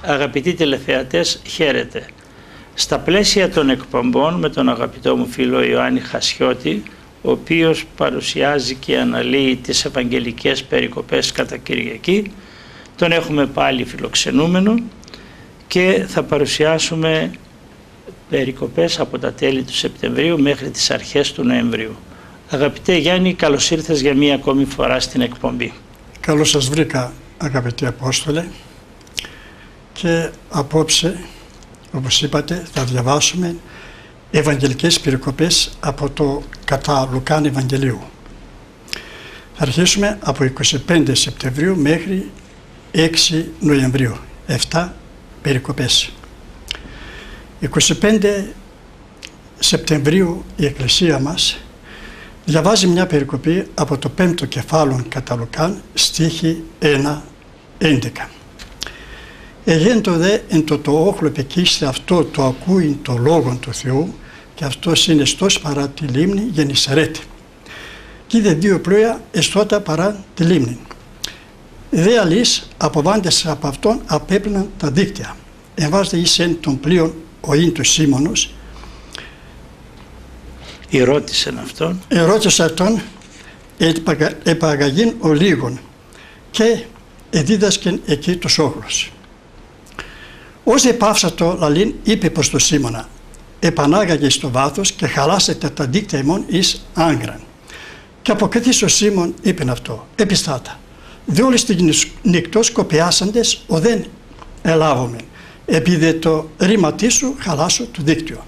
Αγαπητοί τηλεθεατές, χαίρετε. Στα πλαίσια των εκπομπών με τον αγαπητό μου φίλο Ιωάννη Χασιώτη, ο οποίος παρουσιάζει και αναλύει τις Ευαγγελικές περικοπές κατά Κυριακή, τον έχουμε πάλι φιλοξενούμενο και θα παρουσιάσουμε περικοπές από τα τέλη του Σεπτεμβρίου μέχρι τις αρχές του Νοεμβρίου. Αγαπητέ Γιάννη, καλώς ήρθες για μία ακόμη φορά στην εκπομπή. Καλώς σας βρήκα, αγαπητοί Απόστολε, και απόψε, όπως είπατε, θα διαβάσουμε Ευαγγελικές περικοπές από το κατά Λουκάν Ευαγγελίου. Θα αρχίσουμε από 25 Σεπτεμβρίου μέχρι 6 Νοεμβρίου, 7 περικοπές. 25 Σεπτεμβρίου η Εκκλησία μας διαβάζει μια περικοπή από το 5ο κεφάλαιο κατά Λουκάν, στίχη 1-11. Εγέντο δε εν το όχλο επεκείστε αυτό το ακούει το λόγον του Θεού, και αυτός είναι στός παρά τη λίμνη Γεννησαρέτη. Και είδε δύο πλοία εστώτα παρά τη λίμνη. Δε αλείς αποβάντες από αυτόν απέπλυναν τα δίκτυα. Εμβάζεται εις εν των πλοίων ο ίν του Σίμωνος. Ερώτησε αυτόν επαγαγήν ο λίγον και εδίδασκεν εκεί τους όχλους. Ως επάυσατο λαλήν είπε προς το Σίμωνα, επανάγαγε στο βάθος και χαλάσετε τα δίκτυα ημών εις άγκραν. Και αποκριθείς ο Σίμων είπεν αυτό, επιστάτα, διόλοι στην νυχτός σκοπιάσαντες ο δεν ελάβομεν, επειδή το ρήματί σου χαλάσω το δίκτυο.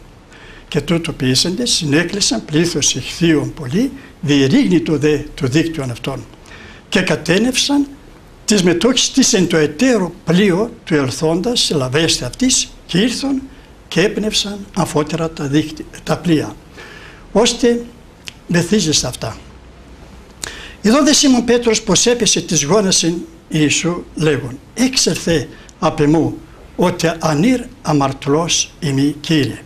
Και τούτο ποιήσαντες συνέκλεισαν πλήθος ηχθείων πολύ, διερήγνητο δε το δίκτυο αυτών. Και κατένευσαν τις μετόχεις της εν το εταίρο πλοίο του ελθόντας σε λαβέστε αυτής και ήρθαν και έπνευσαν αμφότερα τα πλοία, ώστε μεθύζεσαι αυτά. Εδώ δε Σίμων Πέτρος πως έπεσε της γόνασιν Ιησού λέγον, έξερθε απ' εμού, ότι ανήρ αμαρτωλός ημί Κύριε.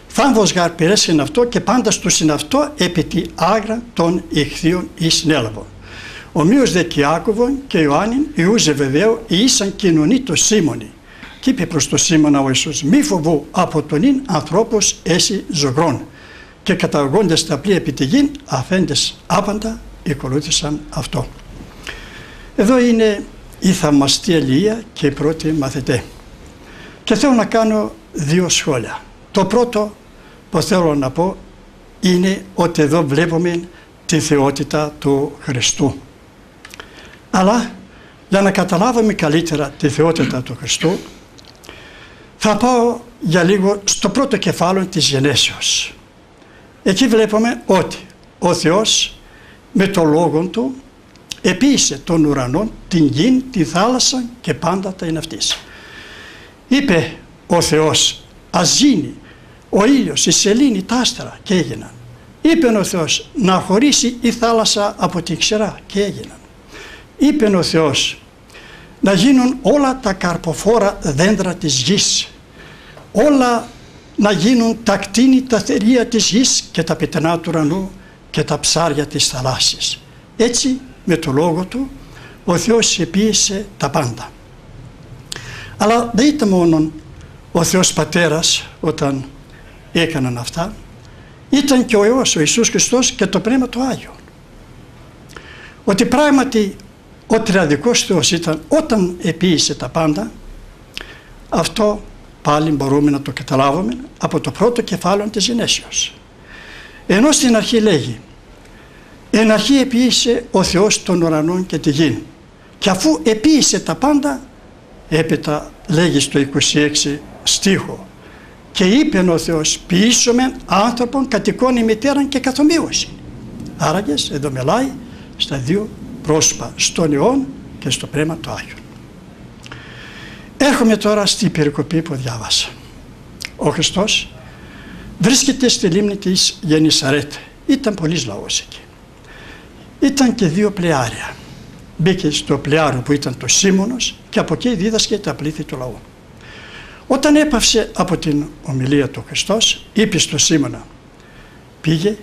Θάμβος γαρ πειρέσεν αυτό και πάντα στο συναυτό επί τη άγρα των ηχθείων εις νέλαβον. Ομοίως δε Κιάκωβον και Ιωάννην Ιούζε βεβαίω ήσαν κοινωνεί το Σίμωνη. Κι είπε προς το Σίμωνα ο Ιησούς, μη φοβού, από τον ίν ανθρώπος έσυ ζωγρών. Και καταγόντες τα πλοία επί τη γην, αφέντες άπαντα ακολούθησαν αυτό. Εδώ είναι η θαυμαστή αλληλεία και οι πρώτοι μαθητέ. Και θέλω να κάνω δύο σχόλια. Το πρώτο που θέλω να πω είναι ότι εδώ βλέπουμε τη θεότητα του Χριστού. Αλλά για να καταλάβουμε καλύτερα τη θεότητα του Χριστού, θα πάω για λίγο στο πρώτο κεφάλαιο της Γενέσεως. Εκεί βλέπουμε ότι ο Θεός με το λόγο του επίησε τον ουρανό, την γην, τη θάλασσα και πάντα τα είναι αυτής. Είπε ο Θεός, ας γίνει ο ήλιος, η σελήνη, τα άστρα, και έγιναν. Είπε ο Θεός να χωρίσει η θάλασσα από τη ξερά, και έγιναν. Είπε ο Θεός να γίνουν όλα τα καρποφόρα δέντρα της γης, όλα να γίνουν τα κτίνη, τα θερία της γης και τα πετενά του ουρανού και τα ψάρια της θαλάσσης. Έτσι με το λόγο του ο Θεός επίησε τα πάντα. Αλλά δεν ήταν μόνο ο Θεός Πατέρας όταν έκαναν αυτά, ήταν και ο Υιός, ο Ιησούς Χριστός και το Πνεύμα του Άγιο. Ότι πράγματι ο τριαδικός Θεός ήταν όταν επίησε τα πάντα, αυτό πάλι μπορούμε να το καταλάβουμε από το πρώτο κεφάλαιο της Γενέσεως. Ενώ στην αρχή λέγει, εν αρχή επίησε ο Θεός των ουρανών και τη γην, και αφού επίησε τα πάντα, έπειτα λέγει στο 26 στίχο, και είπε ο Θεός, ποιήσομεν άνθρωπον κατοικών ημιτέραν και καθομοίωση. Άραγες εδώ μιλάει στα δύο πρόσωπα, στον Υιόν και στο Πνεύμα του Άγιο. Έρχομαι τώρα στη περικοπή που διάβασα. Ο Χριστός βρίσκεται στη λίμνη της Γεννησαρέτ. Ήταν πολύς λαός εκεί. Ήταν και δύο πλοιάρια. Μπήκε στο πλοιάριο που ήταν το Σίμωνος και από εκεί δίδασκε τα πλήθη του λαού. Όταν έπαυσε από την ομιλία του Χριστός, είπε στο Σίμωνα, πήγε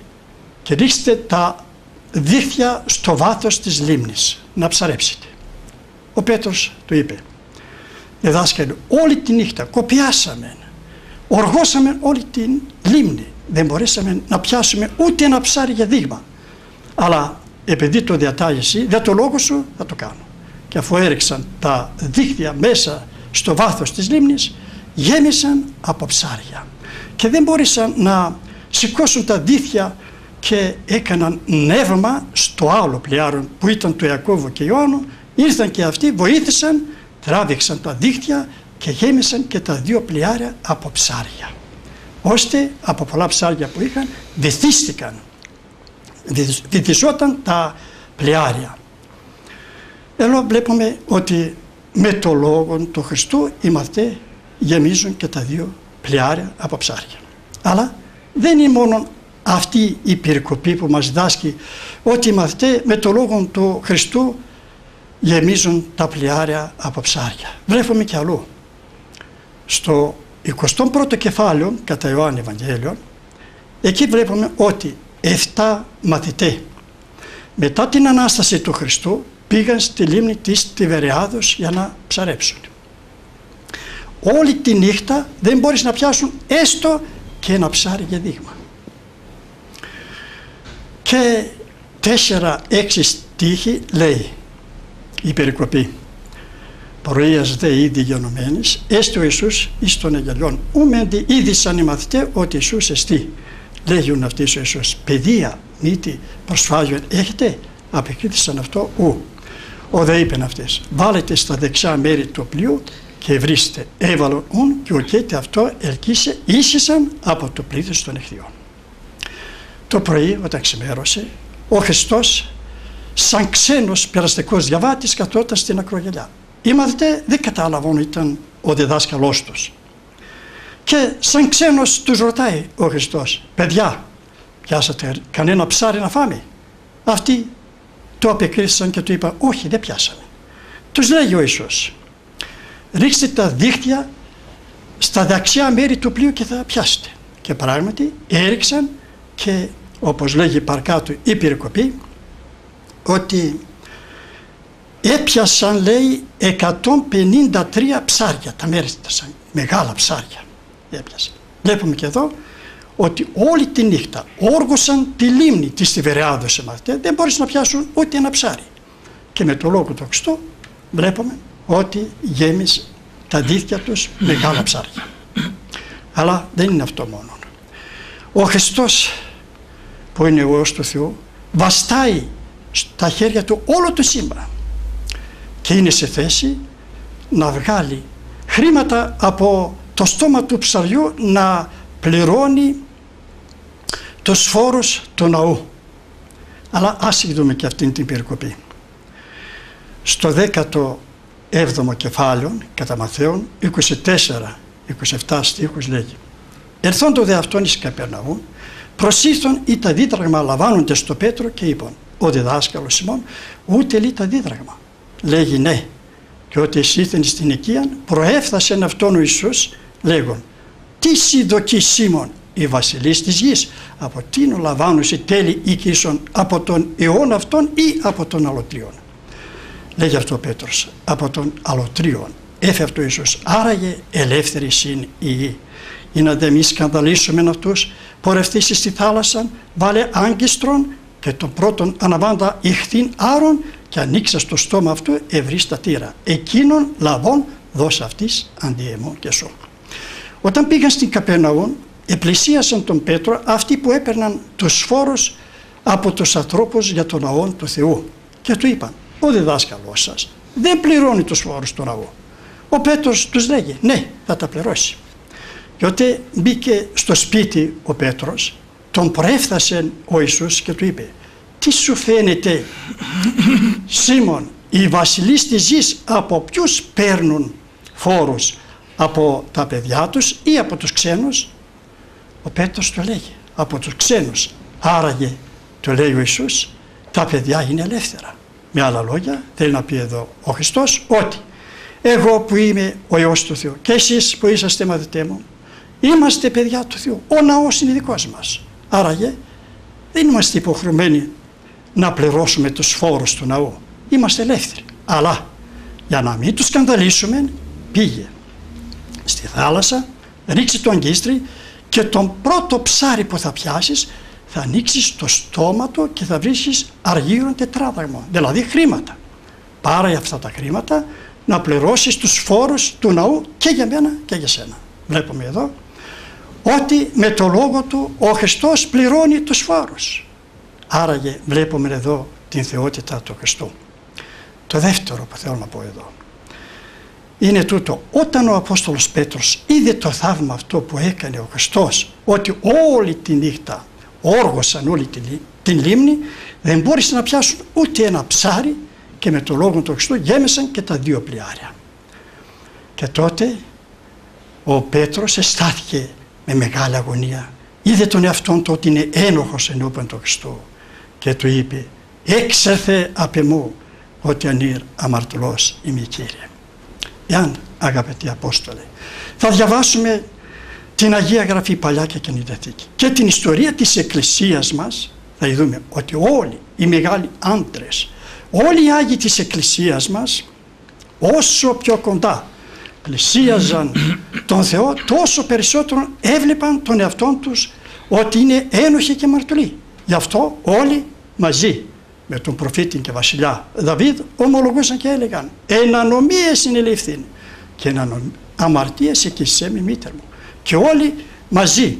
και ρίξτε τα δίχτυα στο βάθος της λίμνης να ψαρέψετε. Ο Πέτρος του είπε, δάσκαλοι, όλη τη νύχτα κοπιάσαμε, οργώσαμε όλη την λίμνη, δεν μπορέσαμε να πιάσουμε ούτε ένα ψάρι για δείγμα, αλλά επειδή το διατάγεσαι, για το λόγο σου θα το κάνω. Και αφού έριξαν τα δίχτυα μέσα στο βάθος της λίμνης, γέμισαν από ψάρια και δεν μπόρεσαν να σηκώσουν τα δίχτυα και έκαναν νεύμα στο άλλο πλοιάρο που ήταν του Ιακώβου και Ιωάννου. Ήρθαν και αυτοί, βοήθησαν, τράβηξαν τα δίχτυα και γέμισαν και τα δύο πλοιάρια από ψάρια, ώστε από πολλά ψάρια που είχαν βυθιζόταν τα πλοιάρια. Εδώ βλέπουμε ότι με το λόγο του Χριστού οι μαθητές γεμίζουν και τα δύο πλοιάρια από ψάρια. Αλλά δεν είναι μόνο αυτή η περικοπή που μας δάσκει ότι οι μαθητές με το λόγο του Χριστού γεμίζουν τα πλοιάρια από ψάρια. Βλέπουμε και αλλού. Στο 21ο κεφάλαιο κατά Ιωάννη Ευαγγέλιο, εκεί βλέπουμε ότι 7 μαθητές μετά την Ανάσταση του Χριστού πήγαν στη λίμνη της Τιβεριάδος για να ψαρέψουν. Όλη τη νύχτα δεν μπορείς να πιάσουν έστω και ένα ψάρι για δείγμα. Και 4-6 στίχοι λέει η περικοπή. Πρωίας δε ήδη γενομένης, έστω Ιησούς εις των Αγγελιών. Ούμεντι είδησαν οι μαθητές ότι Ιησούς εστί. Λέγουν αυτοί ο Ιησούς, παιδεία, μύτη, προσφάγιον έχετε? Απεκρίθησαν αυτό ου. Ο δε είπεν αυτές, βάλετε στα δεξιά μέρη του πλοίου και βρίσκετε. Έβαλον ουν και οκέτε αυτό ελκύσε, ίσχυσαν από το πλήθος των εχθειών. Το πρωί όταν ξημέρωσε, ο Χριστός σαν ξένος περαστικός διαβάτης καθόταν στην ακρογελιά. Οι μαθητές δεν καταλαβαίνουν ήταν ο διδάσκαλός τους. Και σαν ξένος τους ρωτάει ο Χριστός, παιδιά, πιάσατε κανένα ψάρι να φάμε? Αυτοί το απεκρίθησαν και του είπαν, όχι, δεν πιάσαμε. Τους λέει ο Ιησούς, ρίξτε τα δίχτυα στα δεξιά μέρη του πλοίου και θα πιάσετε. Και πράγματι έριξαν και όπως λέγει παρκάτω η περικοπή, ότι έπιασαν λέει 153 ψάρια, τα μέρισαν, μεγάλα ψάρια έπιασαν. Βλέπουμε και εδώ ότι όλη τη νύχτα όργωσαν τη λίμνη της Τιβεριάδος, δεν μπορείς να πιάσουν ούτε ένα ψάρι. Και με το λόγο του Χριστού βλέπουμε ότι γέμισε τα δίχτυα τους μεγάλα ψάρια. Αλλά δεν είναι αυτό μόνο. Ο Χριστός που είναι ο Υιός του Θεού βαστάει στα χέρια του όλο το σύμπαν και είναι σε θέση να βγάλει χρήματα από το στόμα του ψαριού να πληρώνει τους φόρους του ναού. Αλλά ας δούμε και αυτήν την περικοπή. Στο 17ο κεφάλαιο κατά Μαθαίον 24-27 στίχους λέγει, ερθόντο δε αυτόν εις Καπερναούμ, προσήλθον ή τα δίδραγμα λαμβάνονται στο Πέτρο και είπαν, ο διδάσκαλος Σιμών ούτε λύει τα δίδραγμα. Λέγει ναι, και ότι εισήλθεν στην οικίαν προέφθασεν αυτόν ο Ιησούς λέγον, τι συνδοκεί Σίμων η βασιλής της γης, από τίνο λαμβάνουσι τέλη οίκησον, από τον αιώνα αυτόν ή από τον αλωτρίον? Λέγει αυτό ο Πέτρος, από τον αλωτρίον. Έφευε ο Ιησούς, άραγε ελεύθερη συν η γη. Ή να δε μη σκανδαλίσουμε αυτούς, πορευτήσεις στη θάλασσα, βάλε άγκιστρον και τον πρώτον αναβάντα ηχθήν άρων και ανοίξα στο στόμα αυτού ευρύστα τύρα. Εκείνον λαβών δώσε αυτής αντιεμών και σου. Όταν πήγαν στην Καπερναούμ, επλησίασαν τον Πέτρο αυτοί που έπαιρναν τους φόρους από τους ανθρώπους για τον ναό του Θεού και του είπαν, ο διδάσκαλός σας δεν πληρώνει τους φόρους του ναού. Ο Πέτρος τους λέγει, ναι, θα τα πληρώσει. Και όταν μπήκε στο σπίτι ο Πέτρος, τον προέφθασε ο Ιησούς και του είπε, τι σου φαίνεται Σίμων, οι βασιλείς της γης από ποιους παίρνουν φόρους, από τα παιδιά τους ή από τους ξένους? Ο Πέτρος το λέγει, από τους ξένους. Άραγε, το λέει ο Ιησούς, τα παιδιά είναι ελεύθερα. Με άλλα λόγια θέλει να πει εδώ ο Χριστός ότι εγώ που είμαι ο Υιός του Θεού και εσείς που είσαστε μαθητές μου είμαστε παιδιά του Θεού. Ο ναός είναι δικός μας. Άραγε δεν είμαστε υποχρεωμένοι να πληρώσουμε τους φόρους του ναού. Είμαστε ελεύθεροι. Αλλά για να μην τους σκανδαλίσουμε πήγε στη θάλασσα, ρίξει το αγκίστρι και τον πρώτο ψάρι που θα πιάσεις θα ανοίξεις το στόμα του και θα βρίσκεις αργύρων τετράδραγμο, δηλαδή χρήματα. Πάρε αυτά τα χρήματα να πληρώσεις τους φόρους του ναού και για μένα και για σένα. Βλέπουμε εδώ ότι με το λόγο του ο Χριστός πληρώνει τους φόρους. Άραγε βλέπουμε εδώ την θεότητα του Χριστού. Το δεύτερο που θέλω να πω εδώ είναι τούτο: όταν ο Απόστολος Πέτρος είδε το θαύμα αυτό που έκανε ο Χριστός, ότι όλη τη νύχτα όργωσαν όλη την λίμνη, δεν μπόρεσαν να πιάσουν ούτε ένα ψάρι και με το λόγο του Χριστού γέμισαν και τα 2 πλοιάρια. Και τότε ο Πέτρος αισθάθηκε με μεγάλη αγωνία. Είδε τον εαυτόν του ότι είναι ένοχος ενώπιον του Χριστού και του είπε: «Έξερθε απ' εμού ότι ανήρ αμαρτωλός είμαι, Κύριε». Εάν, αγαπητοί Απόστολοι, θα διαβάσουμε την Αγία Γραφή Παλιά και Καινή Διαθήκη και την ιστορία της Εκκλησίας μας, θα δούμε ότι όλοι οι μεγάλοι άντρες, όλοι οι Άγιοι της Εκκλησίας μας, όσο πιο κοντά πλησίαζαν τον Θεό, τόσο περισσότερο έβλεπαν τον εαυτόν τους ότι είναι ένοχοι και αμαρτωλοί. Γι' αυτό όλοι μαζί με τον προφήτη και βασιλιά Δαβίδ ομολογούσαν και έλεγαν: «Εν ανομίες συνελήφθην και εν αμαρτίες εκεισέ με μήτερ μου». Και όλοι μαζί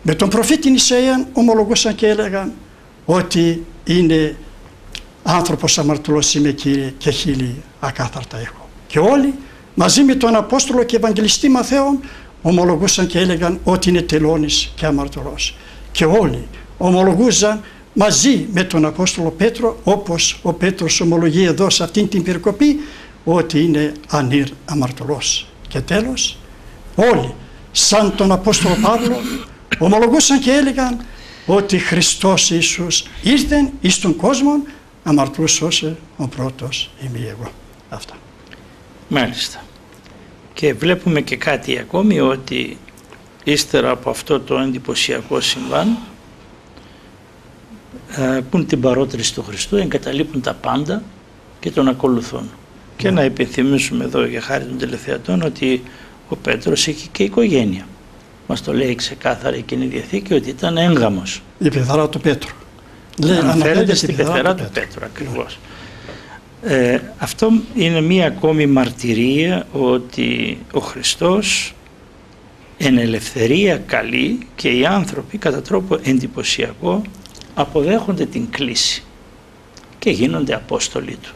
με τον προφήτη Ισαΐαν ομολογούσαν και έλεγαν ότι είναι άνθρωπος αμαρτωλός είμαι, Κύριε, και χείλη ακάθαρτα έχω. Και όλοι μαζί με τον Απόστολο και Ευαγγελιστή Μαθαίον ομολογούσαν και έλεγαν ότι είναι τελώνης και αμαρτωλός. Και όλοι ομολογούσαν μαζί με τον Απόστολο Πέτρο, όπως ο Πέτρος ομολογεί εδώ σε αυτήν την περικοπή, ότι είναι ανήρ αμαρτωλός. Και τέλος όλοι σαν τον Απόστολο Παύλο ομολογούσαν και έλεγαν ότι Χριστός Ιησούς ήρθεν εις τον κόσμο αμαρτωλούς σώσε, ο πρώτος είμαι εγώ. Αυτά. Μάλιστα. Και βλέπουμε και κάτι ακόμη, ότι ύστερα από αυτό το εντυπωσιακό συμβάν που είναι την παρότριση του Χριστού, εγκαταλείπουν τα πάντα και τον ακολουθούν. Και να υπενθυμίσουμε εδώ για χάρη των τηλεθεατών ότι ο Πέτρος είχε και οικογένεια. Μας το λέει ξεκάθαρα η Καινή Διαθήκη ότι ήταν έγγαμος. Η πεθαρά του Πέτρου. Αναφέρεται στην πεθαρά του Πέτρου ακριβώς. Αυτό είναι μία ακόμη μαρτυρία ότι ο Χριστός εν ελευθερία καλεί και οι άνθρωποι κατά τρόπο εντυπωσιακό αποδέχονται την κλίση και γίνονται Απόστολοι του.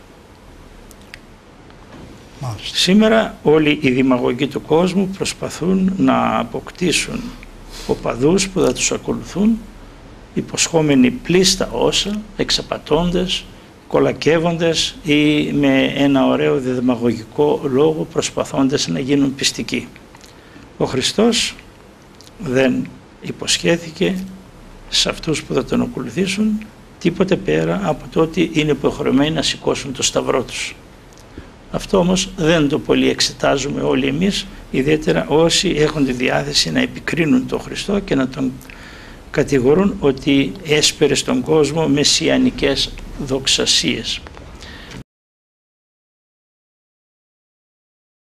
Μάλιστα. Σήμερα όλοι οι δημαγωγοί του κόσμου προσπαθούν να αποκτήσουν οπαδούς που θα τους ακολουθούν, υποσχόμενοι πλήστα όσα, εξαπατώντες, κολακεύοντες ή με ένα ωραίο δημαγωγικό λόγο προσπαθώντας να γίνουν πιστικοί. Ο Χριστός δεν υποσχέθηκε σε αυτούς που θα τον ακολουθήσουν τίποτε πέρα από το ότι είναι υποχρεωμένοι να σηκώσουν το σταυρό τους. Αυτό όμως δεν το πολύ εξετάζουμε όλοι εμείς, ιδιαίτερα όσοι έχουν τη διάθεση να επικρίνουν τον Χριστό και να τον κατηγορούν ότι έσπερε στον κόσμο μεσιανικές δοξασίες.